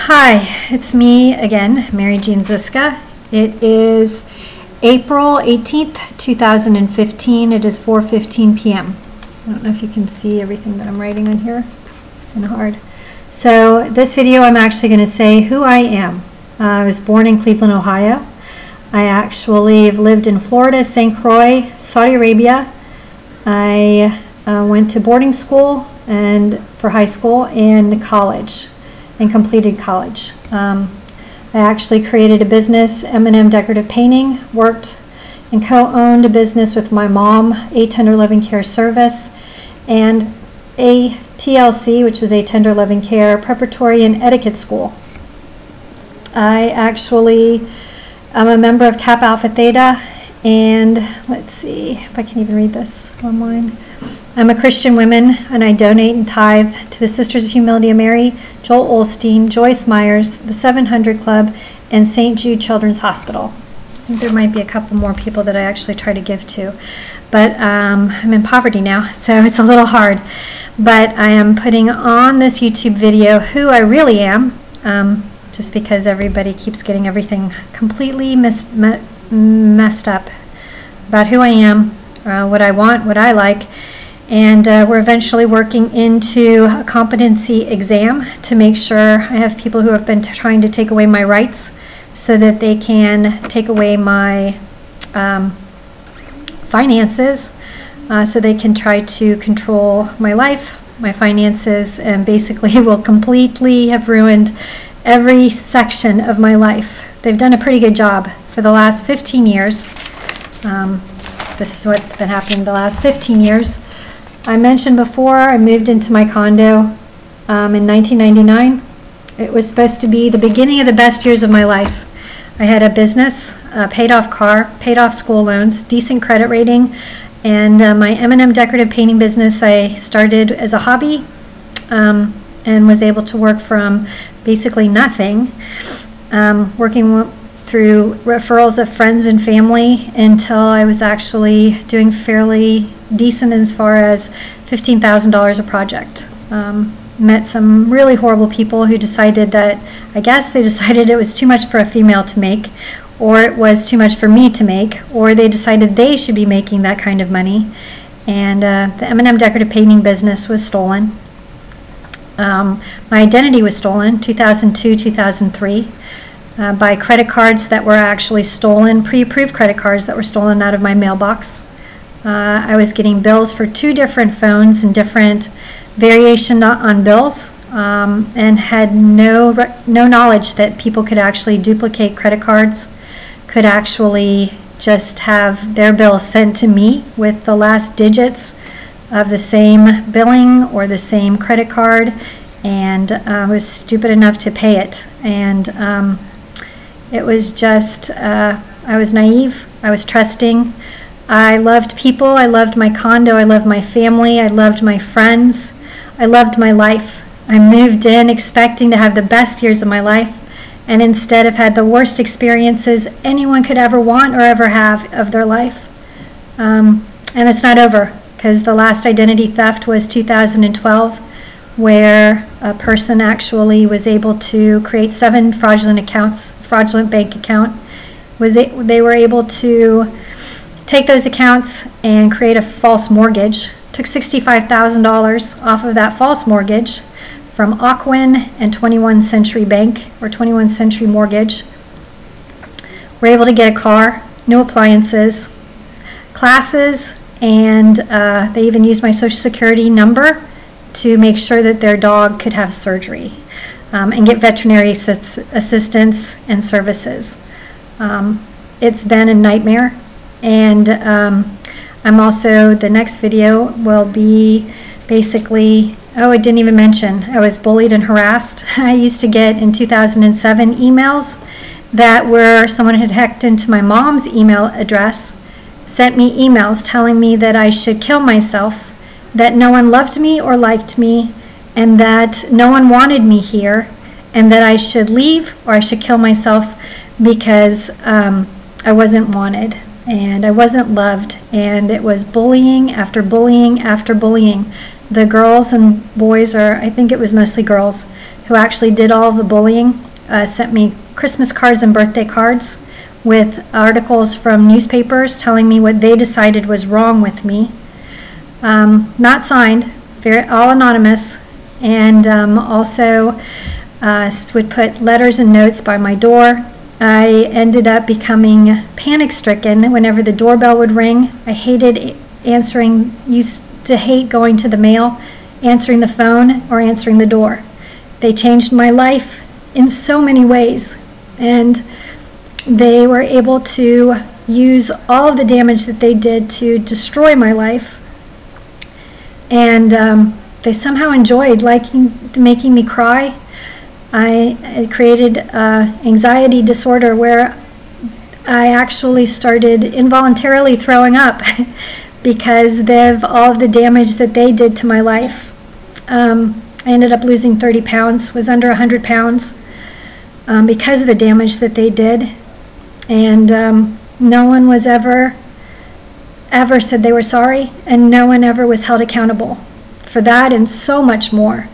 Hi, it's me again, Mary Jean Ziska. It is April 18th, 2015. It is 4:15 p.m. I don't know if you can see everything that I'm writing on here. It's kind of hard. So this video I'm actually going to say who I am. I was born in Cleveland, Ohio. I actually have lived in Florida, St. Croix, Saudi Arabia. I went to boarding school and for high school and college. And completed college. I actually created a business, M&M Decorative Painting, worked and co-owned a business with my mom, A Tender Loving Care Service, and a TLC, which was a Tender Loving Care Preparatory and Etiquette School. I actually am a member of Kappa Alpha Theta, and let's see if I can even read this online. I'm a Christian woman, and I donate and tithe to the Sisters of Humility of Mary, Joel Osteen, Joyce Myers, the 700 Club, and St. Jude Children's Hospital. I think there might be a couple more people that I actually try to give to, but I'm in poverty now, so it's a little hard. But I am putting on this YouTube video who I really am, just because everybody keeps getting everything completely messed up about who I am, what I want, what I like. And we're eventually working into a competency exam to make sure I have people who have been trying to take away my rights so that they can take away my finances, so they can try to control my life, my finances, and basically will completely have ruined every section of my life. They've done a pretty good job for the last 15 years. This is what's been happening the last 15 years. I mentioned before I moved into my condo in 1999. It was supposed to be the beginning of the best years of my life. I had a business, a paid off car, paid off school loans, decent credit rating, and my M&M decorative painting business I started as a hobby and was able to work from basically nothing, working through referrals of friends and family until I was actually doing fairly decent as far as $15,000 a project. Met some really horrible people who decided that, I guess they decided it was too much for a female to make, or it was too much for me to make, or they decided they should be making that kind of money. And the M&M decorative painting business was stolen. My identity was stolen 2002, 2003. By credit cards that were actually stolen, pre-approved credit cards that were stolen out of my mailbox. I was getting bills for 2 different phones and different variation on bills, and had no knowledge that people could actually duplicate credit cards, could actually just have their bills sent to me with the last digits of the same billing or the same credit card, and I was stupid enough to pay it. And it was just, I was naive, I was trusting. I loved people, I loved my condo, I loved my family, I loved my friends, I loved my life. I moved in expecting to have the best years of my life, and instead have had the worst experiences anyone could ever want or ever have of their life. And it's not over, because the last identity theft was 2012, where a person actually was able to create 7 fraudulent accounts, fraudulent bank account. They were able to take those accounts and create a false mortgage. Took $65,000 off of that false mortgage from Ocwen and 21st Century Bank, or 21st Century Mortgage. Were able to get a car, new appliances, classes, and they even used my Social Security number to make sure that their dog could have surgery, and get veterinary assistance and services. It's been a nightmare, and I'm also, the next video will be basically, oh, I didn't even mention, I was bullied and harassed. I used to get in 2007 emails that were, someone had hacked into my mom's email address, sent me emails telling me that I should kill myself, that no one loved me or liked me, and that no one wanted me here, and that I should leave or I should kill myself because I wasn't wanted and I wasn't loved. And it was bullying after bullying after bullying. The girls and boys, or I think it was mostly girls, who actually did all of the bullying, sent me Christmas cards and birthday cards with articles from newspapers telling me what they decided was wrong with me. Not signed, all anonymous, and also would put letters and notes by my door. I ended up becoming panic-stricken whenever the doorbell would ring. I hated answering, used to hate going to the mail, answering the phone, or answering the door. They changed my life in so many ways, and they were able to use all of the damage that they did to destroy my life. And they somehow enjoyed making me cry. I created anxiety disorder where I actually started involuntarily throwing up because of all of the damage that they did to my life. I ended up losing 30 pounds, was under 100 pounds because of the damage that they did. And no one was ever said they were sorry, and no one ever was held accountable for that and so much more.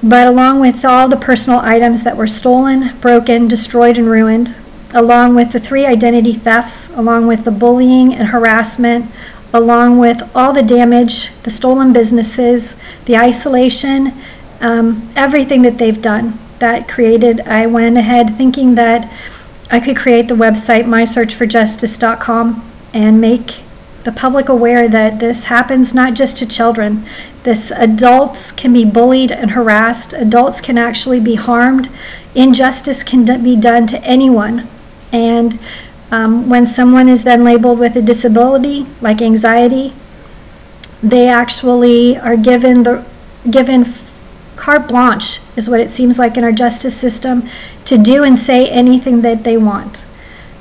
But along with all the personal items that were stolen, broken, destroyed, and ruined, along with the 3 identity thefts, along with the bullying and harassment, along with all the damage, the stolen businesses, the isolation, everything that they've done, that created, I went ahead thinking that I could create the website mysearchforjustice.com and make the public aware that this happens not just to children. Adults can be bullied and harassed. Adults can actually be harmed. Injustice can be done to anyone. And when someone is then labeled with a disability, like anxiety, they actually are given carte blanche, is what it seems like in our justice system, to do and say anything that they want.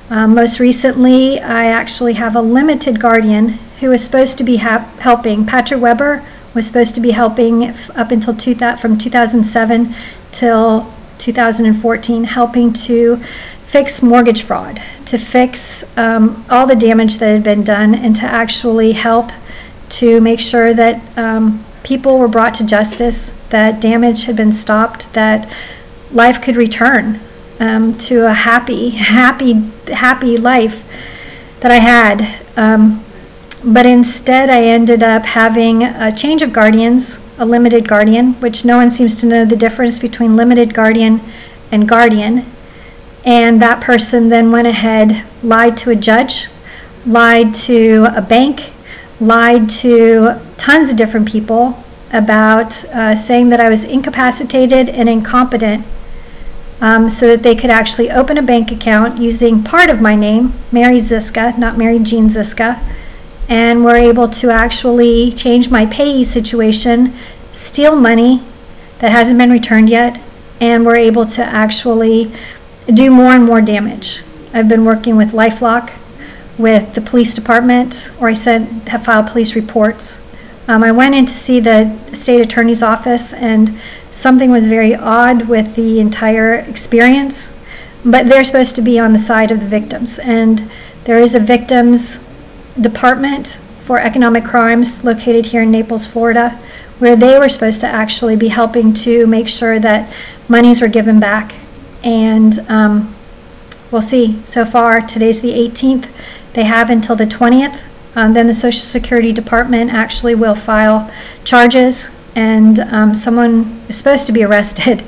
Most recently, I actually have a limited guardian who is supposed to be helping. Patrick Weber was supposed to be helping up until from 2007 till 2014, helping to fix mortgage fraud, to fix all the damage that had been done, and to actually help to make sure that people were brought to justice, that damage had been stopped, that life could return to a happy life that I had. But instead, I ended up having a change of guardians, a limited guardian, which no one seems to know the difference between limited guardian and guardian. And that person then went ahead, lied to a judge, lied to a bank, lied to tons of different people about saying that I was incapacitated and incompetent, so that they could actually open a bank account using part of my name, Mary Ziska, not Mary Jean Ziska, and were able to actually change my payee situation, steal money that hasn't been returned yet, and were able to actually do more and more damage. I've been working with LifeLock, with the police department, or have filed police reports. I went in to see the state attorney's office, and something was very odd with the entire experience, but they're supposed to be on the side of the victims. And there is a victims department for economic crimes located here in Naples, Florida, where they were supposed to actually be helping to make sure that monies were given back. And we'll see. So far, today's the 18th. They have until the 20th. Then the Social Security Department actually will file charges, and someone is supposed to be arrested.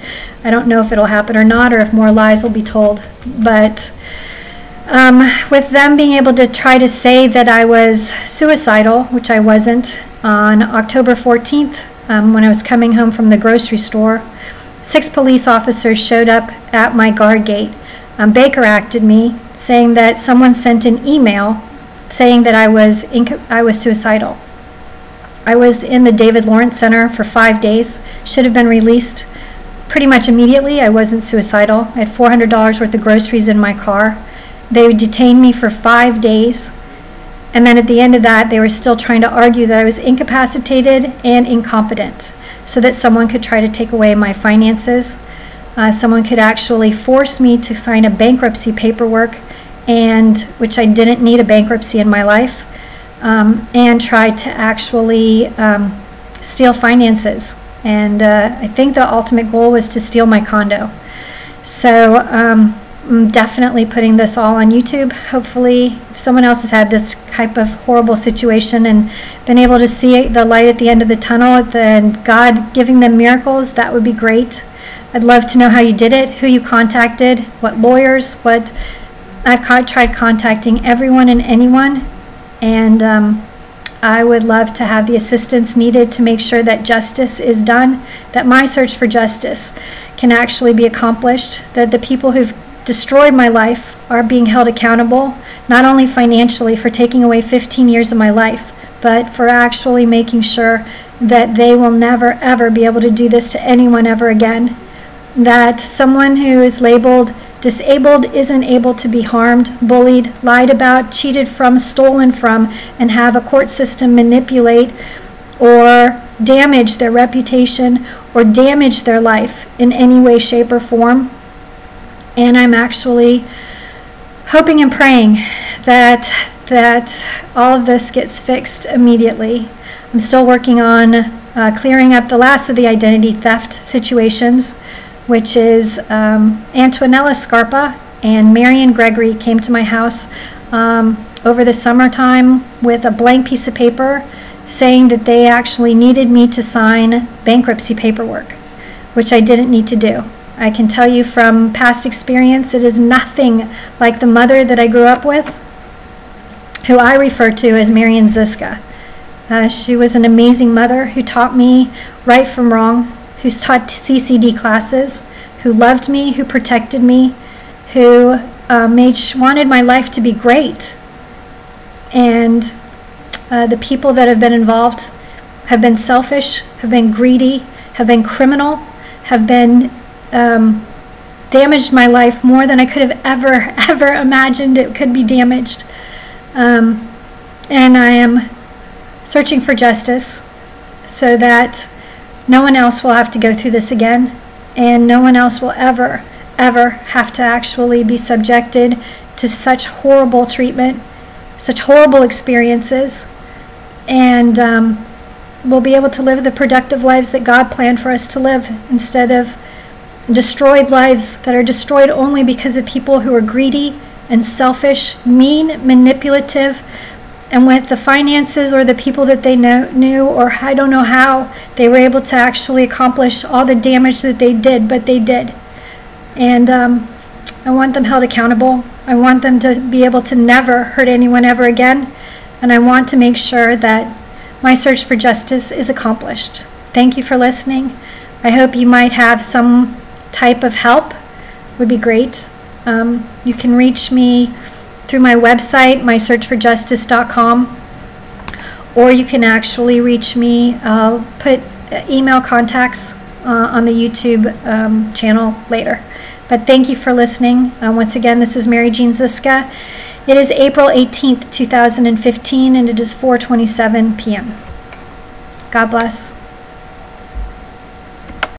I don't know if it'll happen or not, or if more lies will be told. But with them being able to try to say that I was suicidal, which I wasn't, on October 14th, when I was coming home from the grocery store, 6 police officers showed up at my guard gate. Baker acted me, saying that someone sent an email saying that I was suicidal. I was in the David Lawrence Center for 5 days, should have been released pretty much immediately. I wasn't suicidal. I had $400 worth of groceries in my car. They detained me for 5 days, and then at the end of that, they were still trying to argue that I was incapacitated and incompetent, so that someone could try to take away my finances. Someone could actually force me to sign a bankruptcy paperwork, and which I didn't need a bankruptcy in my life, and try to actually steal finances And I think the ultimate goal was to steal my condo. So I'm definitely putting this all on YouTube. Hopefully, if someone else has had this type of horrible situation and been able to see the light at the end of the tunnel, then God giving them miracles, that would be great. I'd love to know how you did it, who you contacted, what lawyers, what... I've tried contacting everyone and anyone, and I would love to have the assistance needed to make sure that justice is done, that my search for justice can actually be accomplished, that the people who've destroyed my life are being held accountable, not only financially for taking away 15 years of my life, but for actually making sure that they will never, ever be able to do this to anyone ever again. That someone who is labeled disabled isn't able to be harmed, bullied, lied about, cheated from, stolen from, and have a court system manipulate or damage their reputation or damage their life in any way, shape, or form. And I'm actually hoping and praying that all of this gets fixed immediately. I'm still working on clearing up the last of the identity theft situations, which is Antonella Scarpa and Marion Gregory came to my house over the summertime with a blank piece of paper saying that they actually needed me to sign bankruptcy paperwork, which I didn't need to do. I can tell you from past experience, it is nothing like the mother that I grew up with, who I refer to as Marion Ziska. She was an amazing mother who taught me right from wrong, who's taught CCD classes, who loved me, who protected me, who wanted my life to be great. And the people that have been involved have been selfish, have been greedy, have been criminal, have been damaged my life more than I could have ever imagined it could be damaged. And I am searching for justice so that no one else will have to go through this again, and no one else will ever have to actually be subjected to such horrible treatment, such horrible experiences, and we'll be able to live the productive lives that God planned for us to live instead of destroyed lives that are destroyed only because of people who are greedy and selfish, mean, manipulative, and with the finances or the people that they knew, or I don't know how they were able to actually accomplish all the damage that they did, but they did. And I want them held accountable. I want them to be able to never hurt anyone ever again. And I want to make sure that my search for justice is accomplished. Thank you for listening. I hope you might have some type of help. Would be great. You can reach me through my website, mysearchforjustice.com, or you can actually reach me. I'll put email contacts on the YouTube channel later. But thank you for listening. Once again, this is Mary Jean Ziska. It is April 18th, 2015, and it is 4:27 p.m. God bless.